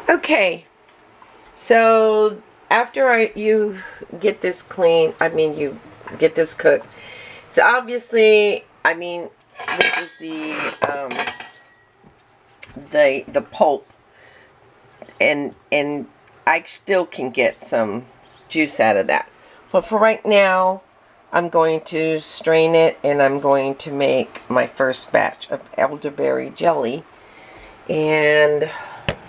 Okay, so after you get this clean, you get this cooked. It's obviously, this is the pulp, and I still can get some juice out of that. But for right now, I'm going to strain it, and I'm going to make my first batch of elderberry jelly, and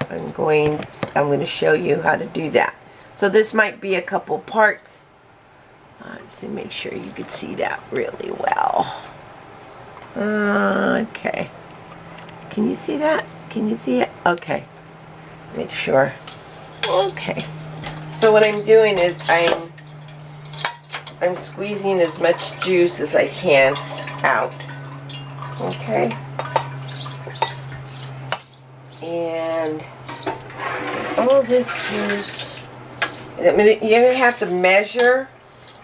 I'm going to show you how to do that. So this might be a couple parts. Let's see, make sure you can see that really well. Okay. Can you see that? Can you see it? Okay. Make sure. Okay. So what I'm doing is I'm squeezing as much juice as I can out. Okay. And all this juice. You're going to have to measure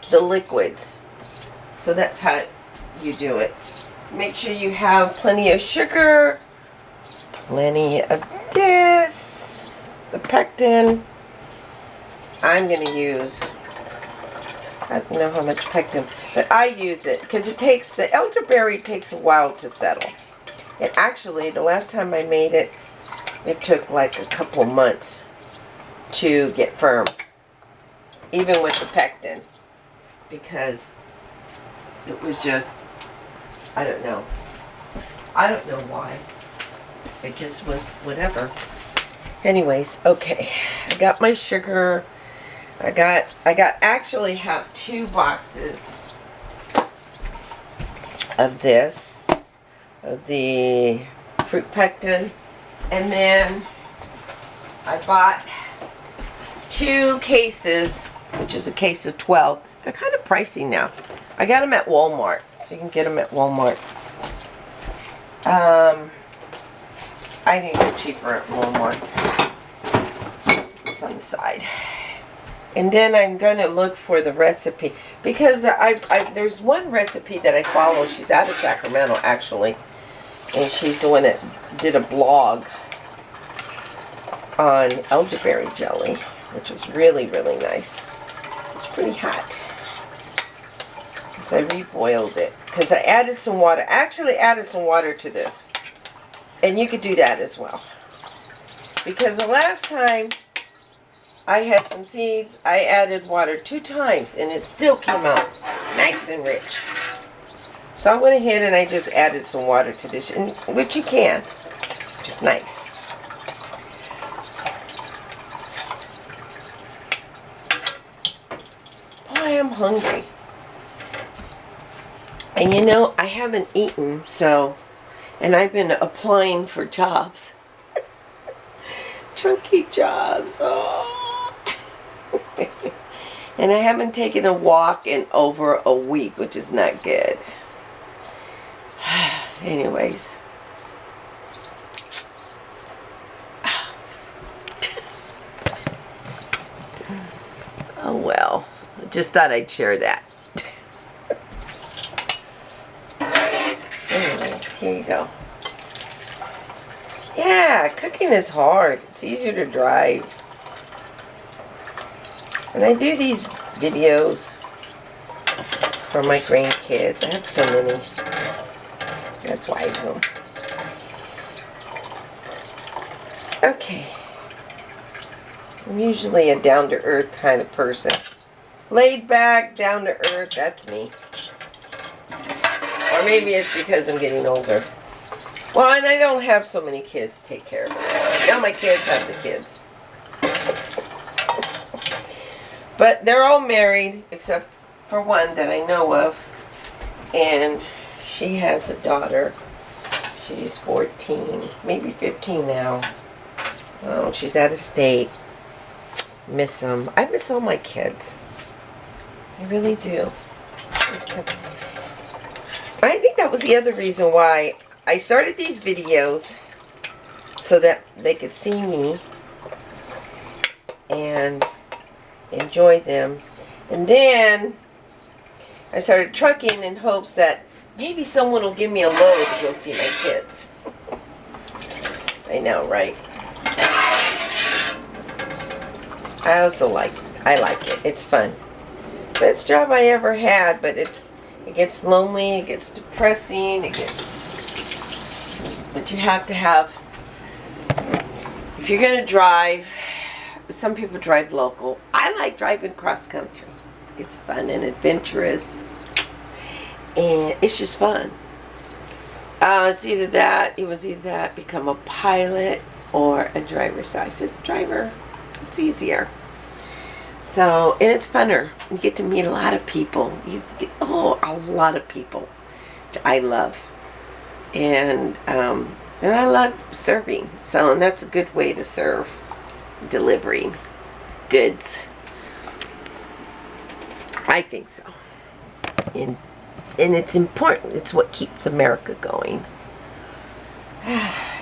the liquids. So that's how you do it. Make sure you have plenty of sugar, plenty of this, the pectin. I'm going to use, I don't know how much pectin, but I use it because the elderberry takes a while to settle. And actually, the last time I made it, it took like a couple months to get firm, even with the pectin, because it was just, I don't know why. It just was whatever. Anyways, okay, I got my sugar. I actually have 2 boxes of this, of the fruit pectin, and then I bought 2 cases, which is a case of 12. They're kind of pricey now. I got them at Walmart, so you can get them at Walmart. I think they're cheaper at Walmart. It's on the side. And then I'm going to look for the recipe, because there's one recipe that I follow. She's out of Sacramento, actually, and she's the one that did a blog on elderberry jelly, which was really, really nice. It's pretty hot, because I reboiled it, because I added some water. I actually added some water to this, and you could do that as well, because the last time I had some seeds, I added water 2 times, and it still came out nice and rich. So I went ahead and I just added some water to this, which you can, which is nice. Boy, I'm hungry. And you know, I haven't eaten, and I've been applying for jobs. Chunky jobs, oh. And I haven't taken a walk in over a week, which is not good. Anyways. Oh well. I just thought I'd share that. Anyways, here you go. Yeah, cooking is hard. It's easier to drive. And I do these videos for my grandkids. I have so many. That's why I do them. Okay. I'm usually a down-to-earth kind of person. Laid back, down-to-earth, that's me. Or maybe it's because I'm getting older. Well, and I don't have so many kids to take care of. Now my kids have the kids. But they're all married, except for one that I know of. And she has a daughter. She's 14, maybe 15 now. Oh, she's out of state. Miss them. I miss all my kids. I really do. I think that was the other reason why I started these videos, so that they could see me and enjoy them. And then I started trucking in hopes that maybe someone will give me a load to go see my kids. I know, right? I like it. It's fun. Best job I ever had, but it gets lonely, it gets depressing, but you have to have, if you're going to drive, some people drive local. I like driving cross country. It's fun and adventurous, and it's just fun. It was either that, become a pilot or a driver. So I said, driver, it's easier. So, and it's funner. You get to meet a lot of people. A lot of people, which I love. And I love serving. So, and that's a good way to serve, delivering goods. I think so. And it's important. It's what keeps America going.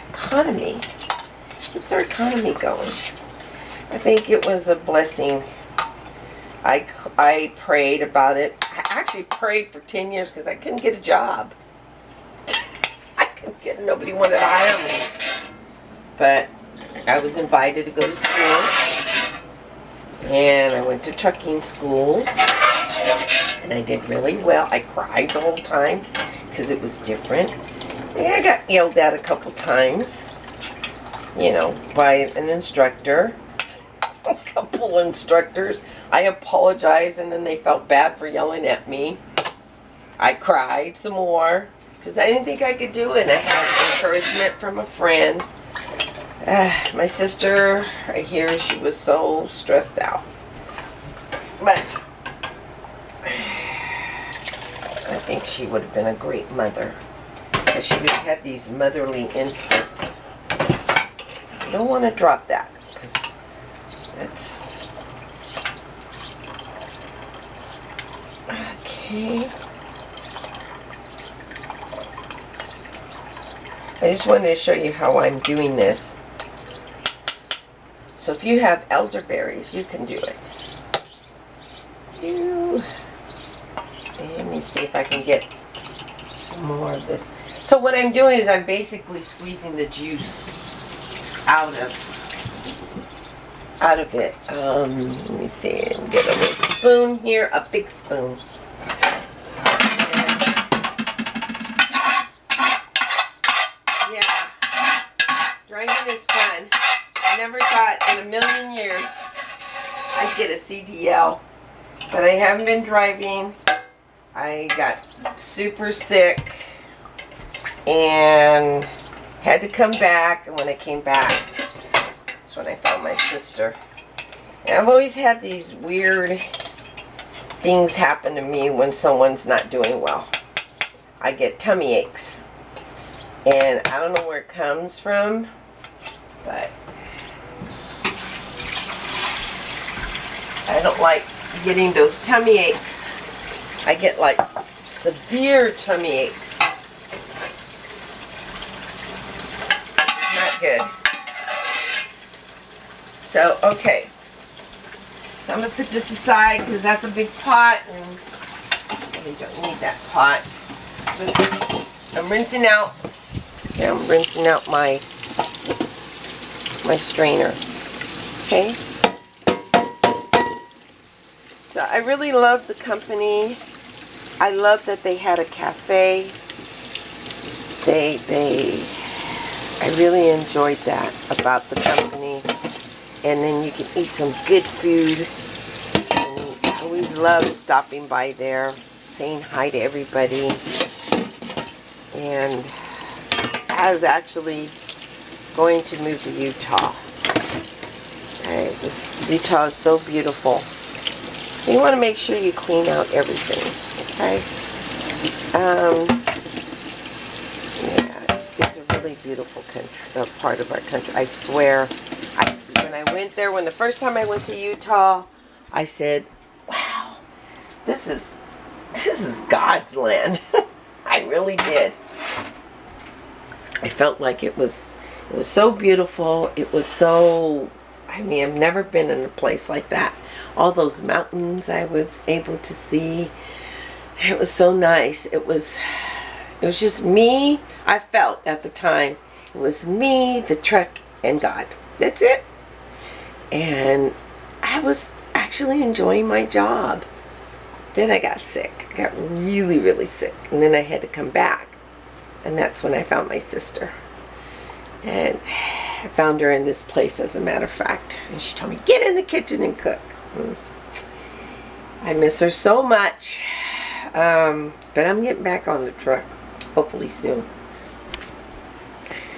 Economy. Keeps our economy going. I think it was a blessing. I prayed about it. I actually prayed for 10 years because I couldn't get a job. Nobody wanted to hire me. But I was invited to go to school. And I went to trucking school. And I did really well. I cried the whole time because it was different. And I got yelled at a couple times, by an instructor. A couple instructors. I apologized, and then they felt bad for yelling at me. I cried some more because I didn't think I could do it. I had encouragement from a friend. My sister, I hear she was so stressed out. But I think she would have been a great mother because she had these motherly instincts. I don't want to drop that because that's okay. I just wanted to show you how I'm doing this. So if you have elderberries, you can do it. Let me see if I can get some more of this. So what I'm doing is I'm basically squeezing the juice out of it. Let me see. Get a little spoon here, a big spoon. Yeah, driving is fun. I never thought in a million years I'd get a CDL, but I haven't been driving. I got super sick and had to come back, and when I came back, that's when I found my sister. And I've always had these weird things happen to me when someone's not doing well. I get tummy aches, and I don't know where it comes from, but I don't like getting those tummy aches. I get like severe tummy aches. Not good. So, okay. So I'm going to put this aside because that's a big pot, and I don't need that pot. I'm rinsing out. Yeah, I'm rinsing out my strainer. Okay. So I really love the company. I love that they had a cafe. I really enjoyed that about the company. And then you can eat some good food. And I always love stopping by there, saying hi to everybody. And I was actually going to move to Utah. Utah is so beautiful. You want to make sure you clean out everything, okay? Yeah, it's a really beautiful country, part of our country. I swear, when I went there, when the first time I went to Utah, I said, "Wow, this is God's land." I really did. I felt like it was so beautiful. It was so. I mean, I've never been in a place like that. All those mountains I was able to see. It was so nice. It was just me. I felt at the time it was me, the truck, and God. That's it. And I I was actually enjoying my job. Then I got sick. I got really, really sick. And then I had to come back. And that's when I found my sister. And I found her in this place, as a matter of fact. And she told me, get in the kitchen and cook. I miss her so much. But I'm getting back on the truck, hopefully soon.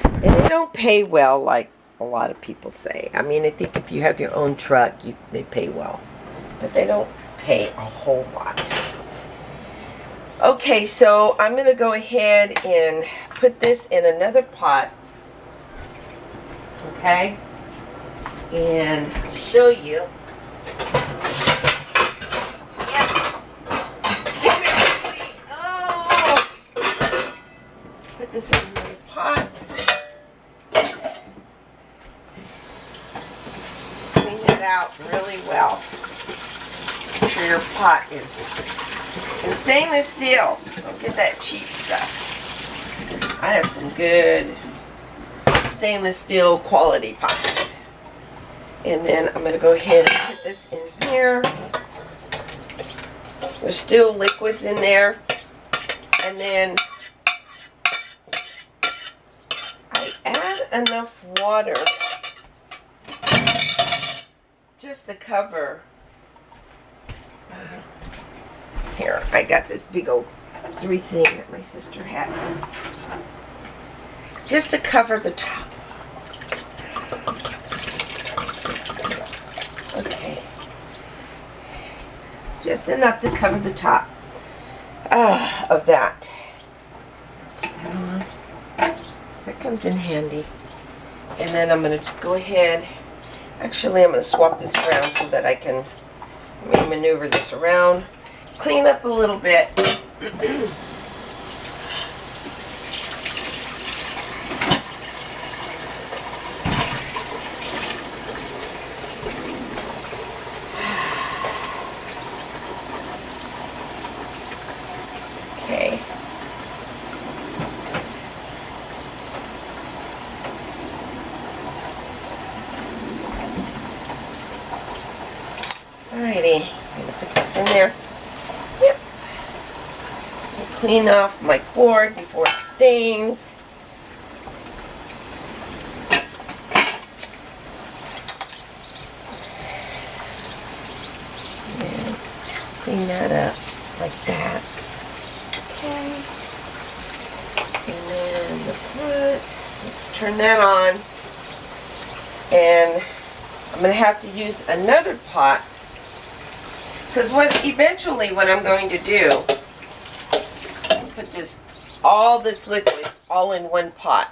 And they don't pay well like a lot of people say. I mean, I think if you have your own truck, they pay well. But they don't pay a whole lot. Okay, so I'm going to go ahead and put this in another pot. Okay? And show you. This is another pot. Clean it out really well. Make sure your pot is in stainless steel. Don't get that cheap stuff. I have some good stainless steel quality pots. And then I'm going to go ahead and put this in here. There's still liquids in there. And then add enough water just to cover. Here, I got this big old 3 thing that my sister had. Just to cover the top. Okay. Just enough to cover the top of that. That comes in handy. And then I'm going to go ahead, actually I'm going to swap this around so that I can maneuver this around, clean up a little bit. Okay. Alrighty, I'm going to put that in there. Yep. Clean off my cord before it stains. And clean that up like that. Okay. And then the pot. Let's turn that on. And I'm going to have to use another pot. Because eventually what I'm going to do, put all this liquid all in one pot.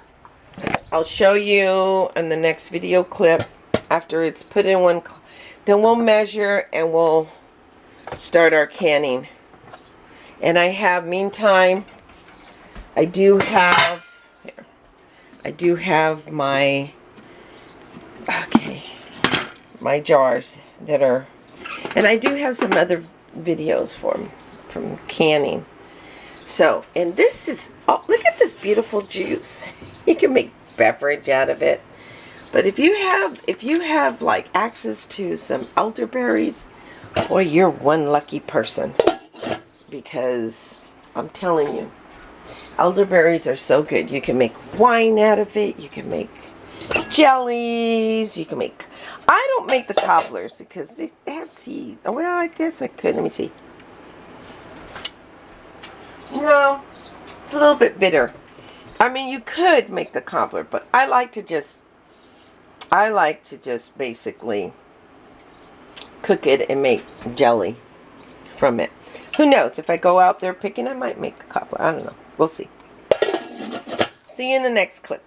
I'll show you in the next video clip after it's put in one. Then we'll measure and we'll start our canning. And meantime, I do have my, my jars that are. And I do have some other videos from canning. So, and this is, oh, look at this beautiful juice. You can make beverage out of it. But if you have like access to some elderberries, boy, you're one lucky person. Because I'm telling you, elderberries are so good. You can make wine out of it. You can make jellies. You can make, I don't make the cobblers because they have seeds. Well, I guess I could. Let me see. No, it's a little bit bitter. I mean, you could make the cobbler, but I like to just basically cook it and make jelly from it. Who knows? If I go out there picking, I might make a cobbler. I don't know. We'll see. See you in the next clip.